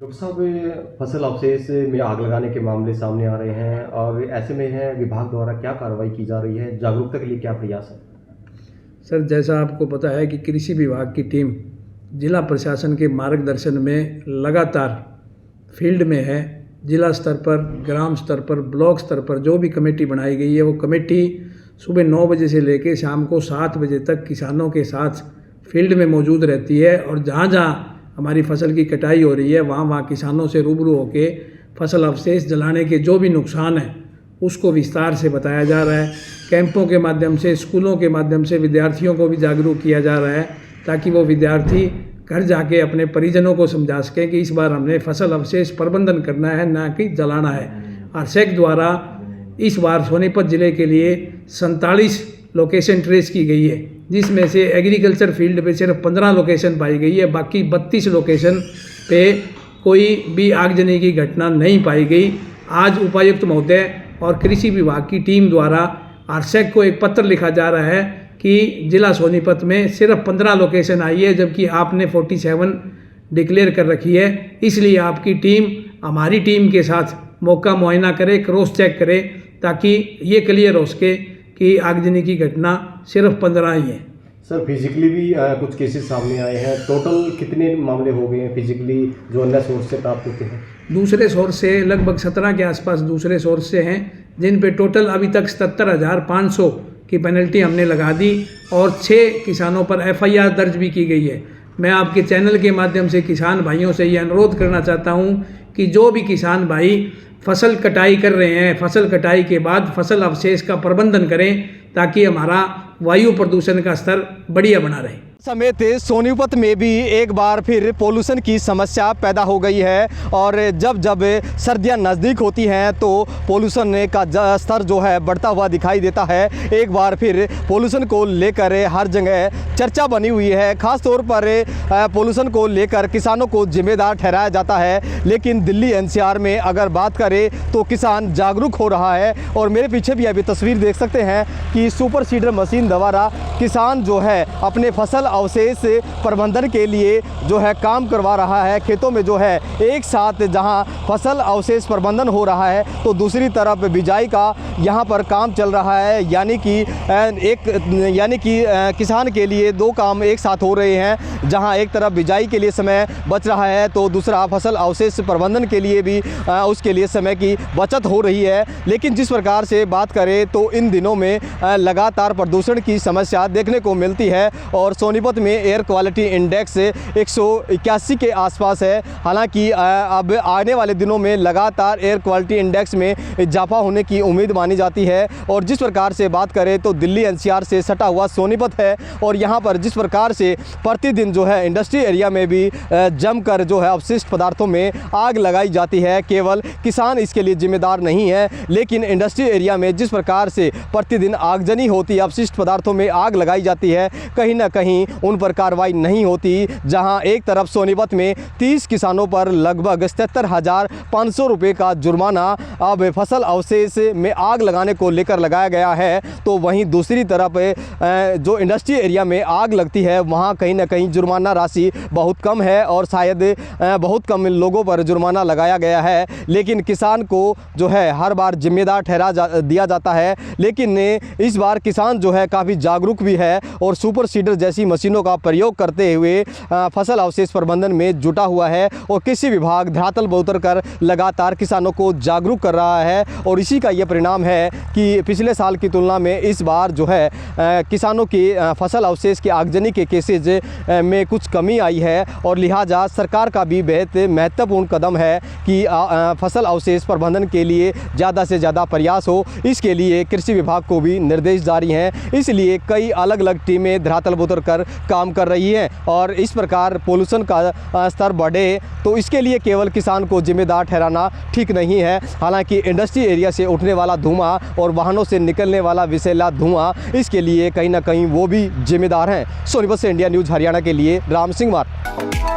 Doctor साहब, फसल अवशेष में आग लगाने के मामले सामने आ रहे हैं और ऐसे में है विभाग द्वारा क्या कार्रवाई की जा रही है, जागरूकता के लिए क्या प्रयास है? सर, जैसा आपको पता है कि कृषि विभाग की टीम जिला प्रशासन के मार्गदर्शन में लगातार फील्ड में है। जिला स्तर पर, ग्राम स्तर पर, ब्लॉक स्तर पर जो भी कमेटी बनाई गई है वो कमेटी सुबह 9 बजे से लेकर शाम को 7 बजे तक किसानों के साथ फील्ड में मौजूद रहती है और जहाँ जहाँ हमारी फसल की कटाई हो रही है वहाँ किसानों से रूबरू होके फसल अवशेष जलाने के जो भी नुकसान है उसको विस्तार से बताया जा रहा है। कैंपों के माध्यम से, स्कूलों के माध्यम से विद्यार्थियों को भी जागरूक किया जा रहा है ताकि वो विद्यार्थी घर जाके अपने परिजनों को समझा सकें कि इस बार हमने फसल अवशेष प्रबंधन करना है, ना कि जलाना है। आरसेक द्वारा इस बार सोनीपत ज़िले के लिए 47 लोकेशन ट्रेस की गई है, जिसमें से एग्रीकल्चर फील्ड पे सिर्फ 15 लोकेशन पाई गई है। बाकी 32 लोकेशन पे कोई भी आगजनी की घटना नहीं पाई गई। आज उपायुक्त महोदय और कृषि विभाग की टीम द्वारा आरसेक को एक पत्र लिखा जा रहा है कि जिला सोनीपत में सिर्फ 15 लोकेशन आई है, जबकि आपने 47 डिक्लेयर कर रखी है। इसलिए आपकी टीम हमारी टीम के साथ मौका मुआयना करे, क्रॉस चेक करे, ताकि ये क्लियर हो सके कि आगजनी की घटना सिर्फ 15 ही है। सर, फिजिकली भी कुछ केसेस सामने आए हैं। टोटल कितने मामले हो गए हैं फिजिकली जो अन्य सोर्स से प्राप्त होते हैं? दूसरे सोर्स से लगभग 17 के आसपास दूसरे सोर्स से हैं, जिन पे टोटल अभी तक 77,500 की पेनल्टी हमने लगा दी और 6 किसानों पर FIR दर्ज भी की गई है। मैं आपके चैनल के माध्यम से किसान भाइयों से ये अनुरोध करना चाहता हूँ कि जो भी किसान भाई फसल कटाई कर रहे हैं, फसल कटाई के बाद फसल अवशेष का प्रबंधन करें ताकि हमारा वायु प्रदूषण का स्तर बढ़िया बना रहे। समेत सोनीपत में भी एक बार फिर पोल्यूशन की समस्या पैदा हो गई है और जब जब सर्दियां नज़दीक होती हैं तो पोल्यूशन का स्तर जो है बढ़ता हुआ दिखाई देता है। एक बार फिर पोल्यूशन को लेकर हर जगह चर्चा बनी हुई है। ख़ास तौर पर पोल्यूशन को लेकर किसानों को जिम्मेदार ठहराया जाता है, लेकिन दिल्ली NCR में अगर बात करें तो किसान जागरूक हो रहा है। और मेरे पीछे भी अभी तस्वीर देख सकते हैं कि सुपर सीडर मशीन द्वारा किसान जो है अपने फसल अवशेष प्रबंधन के लिए जो है काम करवा रहा है। खेतों में जो है एक साथ जहां फसल अवशेष प्रबंधन हो रहा है तो दूसरी तरफ बिजाई का यहां पर काम चल रहा है, यानी कि किसान के लिए 2 काम एक साथ हो रहे हैं। जहां एक तरफ बिजाई के लिए समय बच रहा है तो दूसरा फसल अवशेष प्रबंधन के लिए भी उसके लिए समय की बचत हो रही है। लेकिन जिस प्रकार से बात करें तो इन दिनों में लगातार प्रदूषण की समस्या देखने को मिलती है और सोनीपत में एयर क्वालिटी इंडेक्स 181 के आसपास है। हालांकि अब आने वाले दिनों में लगातार एयर क्वालिटी इंडेक्स में इजाफा होने की उम्मीद मानी जाती है। और जिस प्रकार से बात करें तो दिल्ली NCR से सटा हुआ सोनीपत है और यहाँ पर जिस प्रकार से प्रतिदिन जो है इंडस्ट्री एरिया में भी जमकर जो है अपशिष्ट पदार्थों में आग लगाई जाती है। केवल किसान इसके लिए जिम्मेदार नहीं है, लेकिन इंडस्ट्री एरिया में जिस प्रकार से प्रतिदिन आगजनी होती है, अपशिष्ट पदार्थों में आग लगाई जाती है, कहीं ना कहीं उन पर कार्रवाई नहीं होती। जहां एक तरफ सोनीपत में 30 किसानों पर लगभग 77,500 रुपये का जुर्माना अब फसल अवशेष में आग लगाने को लेकर लगाया गया है, तो वहीं दूसरी तरफ जो इंडस्ट्री एरिया में आग लगती है वहां कहीं ना कहीं जुर्माना राशि बहुत कम है और शायद बहुत कम लोगों पर जुर्माना लगाया गया है। लेकिन किसान को जो है हर बार जिम्मेदार दिया जाता है। लेकिन इस बार किसान जो है काफ़ी जागरूक भी है और सुपर सीडर जैसी मशीनों का प्रयोग करते हुए फसल अवशेष प्रबंधन में जुटा हुआ है और कृषि विभाग धरातल पर उतरकर लगातार किसानों को जागरूक कर रहा है। और इसी का यह परिणाम है कि पिछले साल की तुलना में इस बार जो है किसानों की फसल अवशेष की आगजनी के केसेज में कुछ कमी आई है और लिहाजा सरकार का भी बेहद महत्वपूर्ण कदम है कि फसल अवशेष प्रबंधन के लिए ज़्यादा से ज़्यादा प्रयास हो। इसके लिए कृषि विभाग को भी निर्देश जारी हैं, इसलिए कई अलग अलग टीमें धरातल पर उतरकर काम कर रही है। और इस प्रकार पोल्यूशन का स्तर बढ़े तो इसके लिए केवल किसान को जिम्मेदार ठहराना ठीक नहीं है। हालांकि इंडस्ट्री एरिया से उठने वाला धुआं और वाहनों से निकलने वाला विषैला धुआं, इसके लिए कहीं ना कहीं वो भी जिम्मेदार हैं। सोनीपत से इंडिया न्यूज़ हरियाणा के लिए राम सिंह मार।